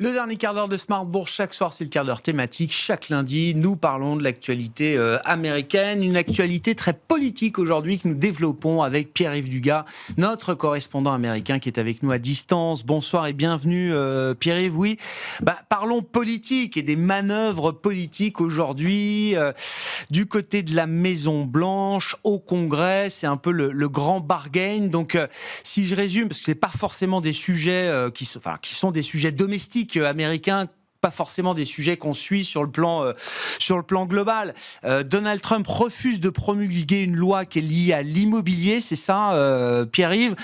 Le dernier quart d'heure de Smart Bourse, chaque soir c'est le quart d'heure thématique. Chaque lundi, nous parlons de l'actualité américaine, une actualité très politique aujourd'hui que nous développons avec Pierre-Yves Dugas, notre correspondant américain qui est avec nous à distance. Bonsoir et bienvenue Pierre-Yves. Oui, parlons politique et des manœuvres politiques aujourd'hui du côté de la Maison Blanche, au Congrès, c'est un peu le grand bargain. Donc si je résume, parce que c'est pas forcément des sujets qui sont des sujets domestiques américains, pas forcément des sujets qu'on suit sur le plan global. Donald Trump refuse de promulguer une loi qui est liée à l'immobilier, c'est ça, Pierre-Yves,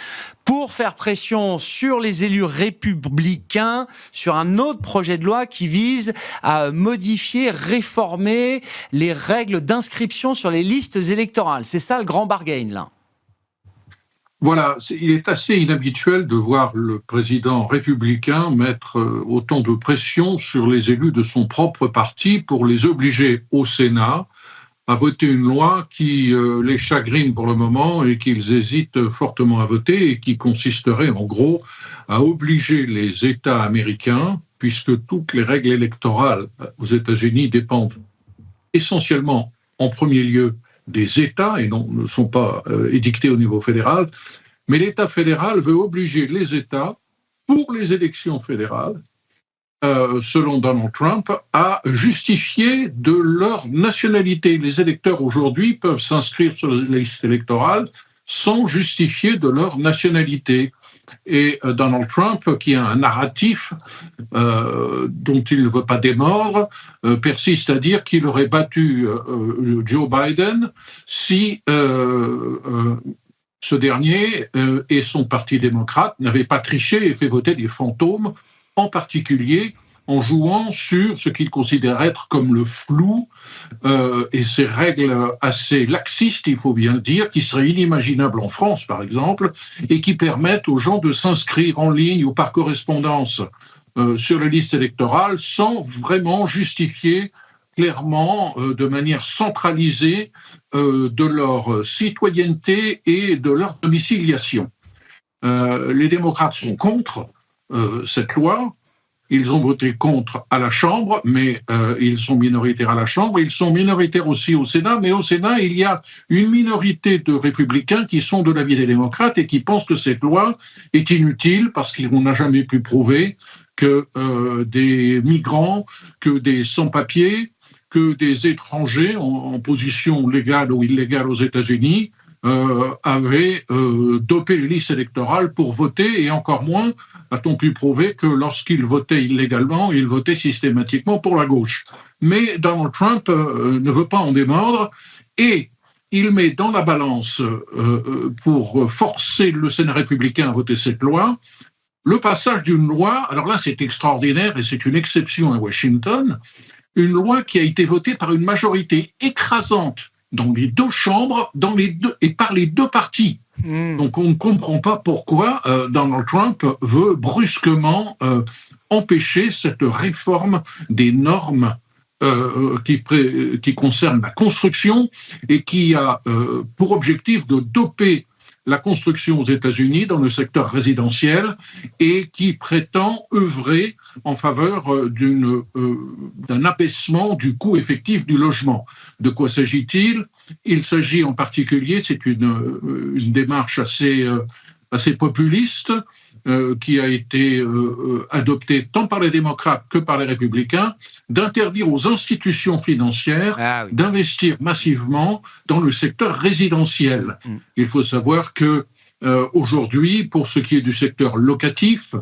pour faire pression sur les élus républicains, sur un autre projet de loi qui vise à modifier, réformer les règles d'inscription sur les listes électorales. C'est ça le grand bargain, là. Voilà, il est assez inhabituel de voir le président républicain mettre autant de pression sur les élus de son propre parti pour les obliger au Sénat à voter une loi qui les chagrine pour le moment et qu'ils hésitent fortement à voter et qui consisterait en gros à obliger les États américains, puisque toutes les règles électorales aux États-Unis dépendent essentiellement en premier lieu des États et ne sont pas édictés au niveau fédéral, mais l'État fédéral veut obliger les États, pour les élections fédérales, selon Donald Trump, à justifier de leur nationalité. Les électeurs aujourd'hui peuvent s'inscrire sur les listes électorales sans justifier de leur nationalité. Et Donald Trump, qui a un narratif dont il ne veut pas démordre, persiste à dire qu'il aurait battu Joe Biden si ce dernier et son parti démocrate n'avaient pas triché et fait voter des fantômes, en particulier en jouant sur ce qu'il considère être comme le flou et ces règles assez laxistes, il faut bien le dire, qui seraient inimaginables en France, par exemple, et qui permettent aux gens de s'inscrire en ligne ou par correspondance sur les listes électorales sans vraiment justifier clairement, de manière centralisée, de leur citoyenneté et de leur domiciliation. Les démocrates sont contre cette loi. Ils ont voté contre à la Chambre, mais ils sont minoritaires à la Chambre. Ils sont minoritaires aussi au Sénat, mais au Sénat, il y a une minorité de républicains qui sont de l'avis des démocrates et qui pensent que cette loi est inutile parce qu'on n'a jamais pu prouver que des migrants, que des sans-papiers, que des étrangers en position légale ou illégale aux États-Unis avaient dopé les listes électorales pour voter, et encore moins a-t-on pu prouver que lorsqu'ils votaient illégalement, ils votaient systématiquement pour la gauche. Mais Donald Trump ne veut pas en démordre et il met dans la balance pour forcer le Sénat républicain à voter cette loi le passage d'une loi, alors là c'est extraordinaire et c'est une exception à Washington, une loi qui a été votée par une majorité écrasante dans les deux chambres et par les deux partis. Donc on ne comprend pas pourquoi Donald Trump veut brusquement empêcher cette réforme des normes qui concernent la construction et qui a pour objectif de doper la construction aux États-Unis dans le secteur résidentiel et qui prétend œuvrer en faveur d'un abaissement du coût effectif du logement. De quoi s'agit-il ? Il s'agit en particulier, c'est une démarche assez populiste qui a été adoptée tant par les démocrates que par les républicains, d'interdire aux institutions financières d'investir massivement dans le secteur résidentiel. Il faut savoir que aujourd'hui, pour ce qui est du secteur locatif,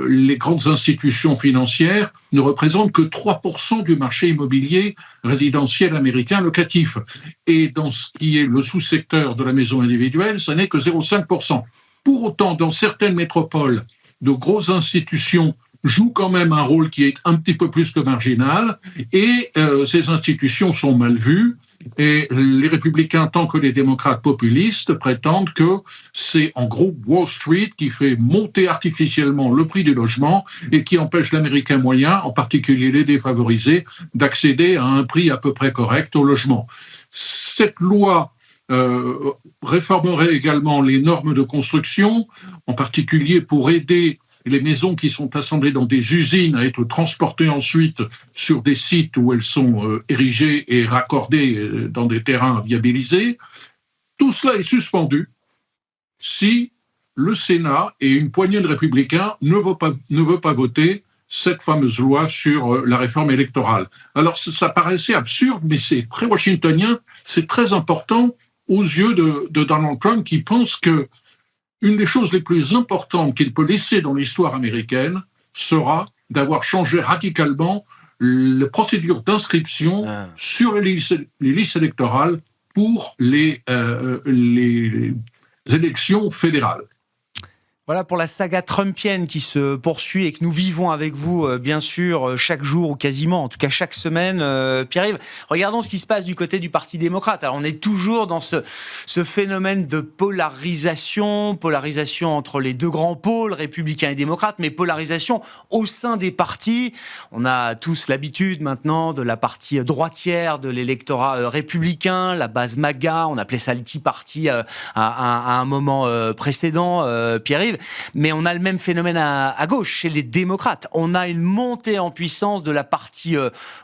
les grandes institutions financières ne représentent que 3% du marché immobilier résidentiel américain locatif. Et dans ce qui est le sous-secteur de la maison individuelle, ça n'est que 0,5%. Pour autant, dans certaines métropoles, de grosses institutions jouent quand même un rôle qui est un petit peu plus que marginal, et ces institutions sont mal vues, et les républicains, tant que les démocrates populistes, prétendent que c'est en gros Wall Street qui fait monter artificiellement le prix du logement et qui empêche l'Américain moyen, en particulier les défavorisés, d'accéder à un prix à peu près correct au logement. Cette loi réformerait également les normes de construction, en particulier pour aider les maisons qui sont assemblées dans des usines à être transportées ensuite sur des sites où elles sont érigées et raccordées dans des terrains viabilisés. Tout cela est suspendu si le Sénat et une poignée de républicains ne veulent pas voter cette fameuse loi sur la réforme électorale. Alors ça paraissait absurde, mais c'est très washingtonien, c'est très important aux yeux de Donald Trump, qui pense que une des choses les plus importantes qu'il peut laisser dans l'histoire américaine sera d'avoir changé radicalement les procédures d'inscription sur les listes électorales pour les élections fédérales. Voilà pour la saga trumpienne qui se poursuit et que nous vivons avec vous, bien sûr, chaque jour ou quasiment, en tout cas chaque semaine. Pierre-Yves, regardons ce qui se passe du côté du Parti démocrate. Alors on est toujours dans ce phénomène de polarisation entre les deux grands pôles, républicains et démocrates, mais polarisation au sein des partis. On a tous l'habitude maintenant de la partie droitière de l'électorat républicain, la base MAGA, on appelait ça le Tea Party à un moment précédent, Pierre-Yves. Mais on a le même phénomène à gauche, chez les démocrates. On a une montée en puissance de la partie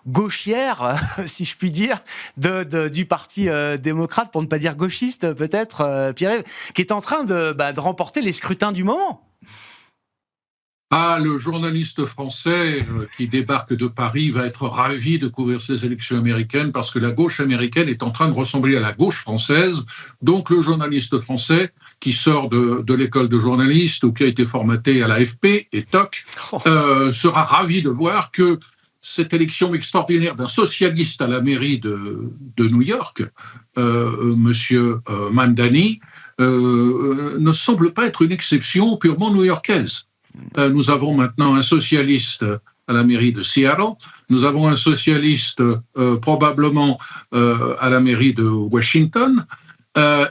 gauchière, si je puis dire, du parti démocrate, pour ne pas dire gauchiste peut-être, Pierre-Yves, qui est en train de remporter les scrutins du moment. Ah, le journaliste français qui débarque de Paris va être ravi de couvrir ces élections américaines parce que la gauche américaine est en train de ressembler à la gauche française. Donc le journaliste français qui sort de l'école de journaliste ou qui a été formaté à l'AFP et TOC sera ravi de voir que cette élection extraordinaire d'un socialiste à la mairie de New York, monsieur Mamdani, ne semble pas être une exception purement new-yorkaise. Nous avons maintenant un socialiste à la mairie de Seattle, nous avons un socialiste probablement à la mairie de Washington,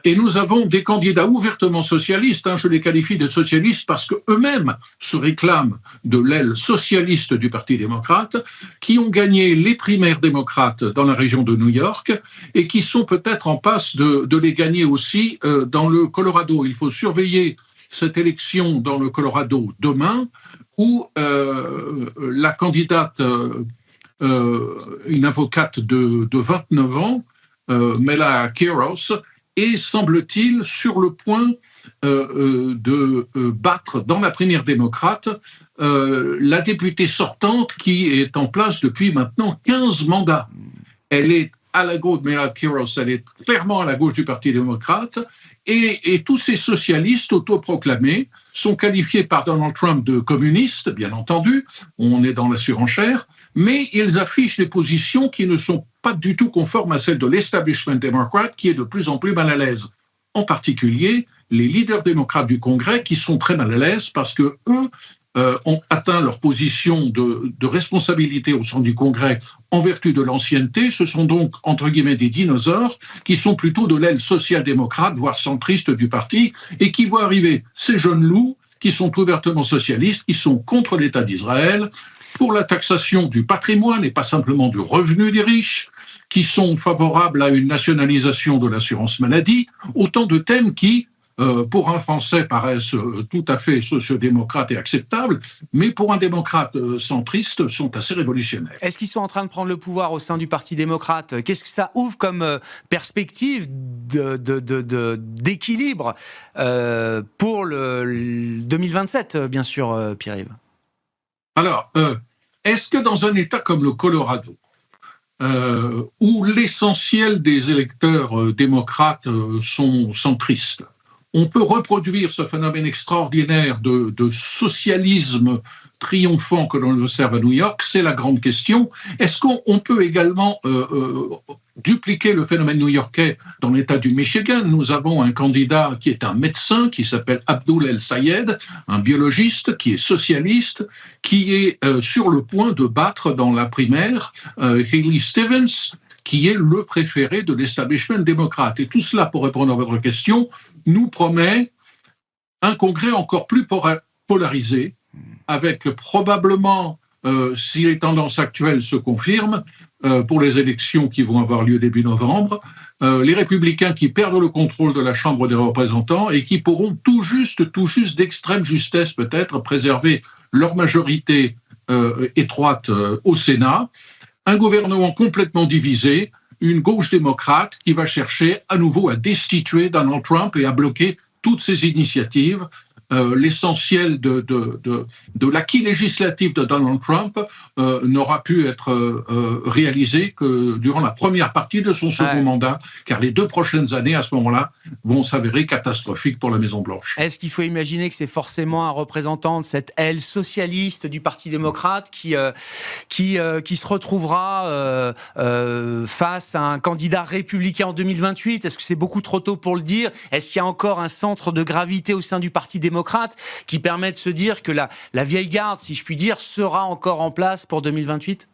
et nous avons des candidats ouvertement socialistes, je les qualifie de socialistes parce qu'eux-mêmes se réclament de l'aile socialiste du Parti démocrate, qui ont gagné les primaires démocrates dans la région de New York et qui sont peut-être en passe de les gagner aussi dans le Colorado. Il faut surveiller cette élection dans le Colorado demain, où la candidate, une avocate de 29 ans, Mela Quiros, est, semble-t-il, sur le point de battre dans la primaire démocrate la députée sortante qui est en place depuis maintenant 15 mandats. Elle est à la gauche, Mela Quiros, elle est clairement à la gauche du Parti démocrate. Et tous ces socialistes autoproclamés sont qualifiés par Donald Trump de communistes, bien entendu, on est dans la surenchère, mais ils affichent des positions qui ne sont pas du tout conformes à celles de l'establishment démocrate, qui est de plus en plus mal à l'aise. En particulier, les leaders démocrates du Congrès qui sont très mal à l'aise parce que eux ont atteint leur position de responsabilité au sein du Congrès en vertu de l'ancienneté. Ce sont donc, entre guillemets, des dinosaures qui sont plutôt de l'aile social-démocrate, voire centriste du parti, et qui voient arriver ces jeunes loups qui sont ouvertement socialistes, qui sont contre l'État d'Israël, pour la taxation du patrimoine et pas simplement du revenu des riches, qui sont favorables à une nationalisation de l'assurance maladie, autant de thèmes qui, pour un Français, paraissent tout à fait sociodémocrates et acceptables, mais pour un démocrate centriste, sont assez révolutionnaires. Est-ce qu'ils sont en train de prendre le pouvoir au sein du Parti démocrate ? Qu'est-ce que ça ouvre comme perspective d'équilibre pour le 2027, bien sûr, Pierre-Yves ? Alors, est-ce que dans un État comme le Colorado, où l'essentiel des électeurs démocrates sont centristes, on peut reproduire ce phénomène extraordinaire de socialisme triomphant que l'on observe à New York? C'est la grande question. Est-ce qu'on peut également dupliquer le phénomène new-yorkais dans l'État du Michigan? Nous avons un candidat qui est un médecin, qui s'appelle Abdul El-Sayed, un biologiste qui est socialiste, qui est sur le point de battre dans la primaire Haley Stevens, qui est le préféré de l'establishment démocrate. Et tout cela, pour répondre à votre question, nous promet un Congrès encore plus polarisé, avec probablement, si les tendances actuelles se confirment, pour les élections qui vont avoir lieu début novembre. Les républicains qui perdent le contrôle de la Chambre des représentants et qui pourront tout juste d'extrême justesse peut-être préserver leur majorité étroite au Sénat. Un gouvernement complètement divisé, une gauche démocrate qui va chercher à nouveau à destituer Donald Trump et à bloquer toutes ses initiatives. L'essentiel de l'acquis législatif de Donald Trump n'aura pu être réalisé que durant la première partie de son second mandat, car les 2 prochaines années, à ce moment-là, vont s'avérer catastrophiques pour la Maison-Blanche. Est-ce qu'il faut imaginer que c'est forcément un représentant de cette aile socialiste du Parti démocrate qui se retrouvera face à un candidat républicain en 2028 ? Est-ce que c'est beaucoup trop tôt pour le dire ? Est-ce qu'il y a encore un centre de gravité au sein du Parti démocrate qui permet de se dire que la vieille garde, si je puis dire, sera encore en place pour 2028 ?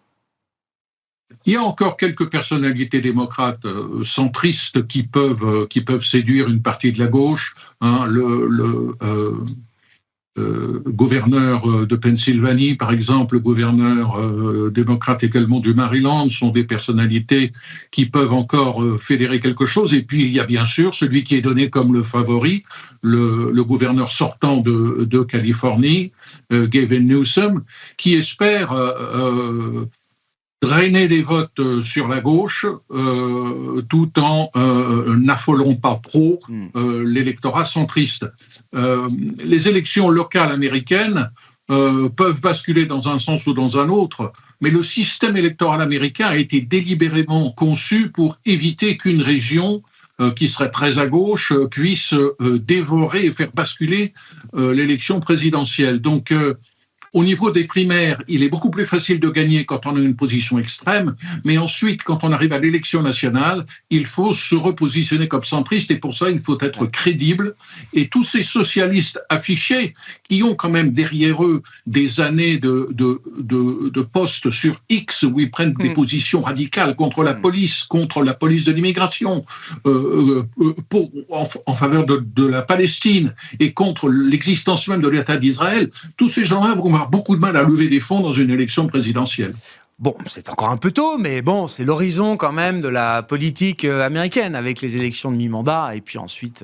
Il y a encore quelques personnalités démocrates centristes qui peuvent séduire une partie de la gauche. Le gouverneur de Pennsylvanie, par exemple, le gouverneur démocrate également du Maryland, sont des personnalités qui peuvent encore fédérer quelque chose. Et puis, il y a bien sûr celui qui est donné comme le favori, le gouverneur sortant de Californie, Gavin Newsom, qui espère drainer des votes sur la gauche tout en n'affolant pas trop l'électorat centriste. Les élections locales américaines peuvent basculer dans un sens ou dans un autre, mais le système électoral américain a été délibérément conçu pour éviter qu'une région qui serait très à gauche puisse dévorer et faire basculer l'élection présidentielle. Donc, au niveau des primaires, il est beaucoup plus facile de gagner quand on a une position extrême, mais ensuite, quand on arrive à l'élection nationale, il faut se repositionner comme centriste et pour ça, il faut être crédible. Et tous ces socialistes affichés, qui ont quand même derrière eux des années de postes sur X où ils prennent des positions radicales contre la police de l'immigration, en faveur de la Palestine et contre l'existence même de l'État d'Israël, tous ces gens-là vont avoir beaucoup de mal à lever des fonds dans une élection présidentielle. Bon, c'est encore un peu tôt, mais bon, c'est l'horizon quand même de la politique américaine avec les élections de mi-mandat et puis ensuite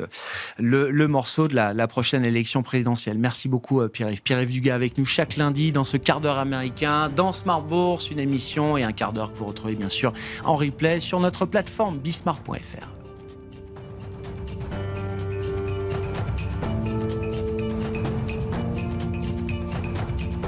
le morceau de la prochaine élection présidentielle. Merci beaucoup Pierre-Yves. Pierre-Yves Dugas avec nous chaque lundi dans ce quart d'heure américain, dans Smart Bourse, une émission et un quart d'heure que vous retrouvez bien sûr en replay sur notre plateforme bismart.fr.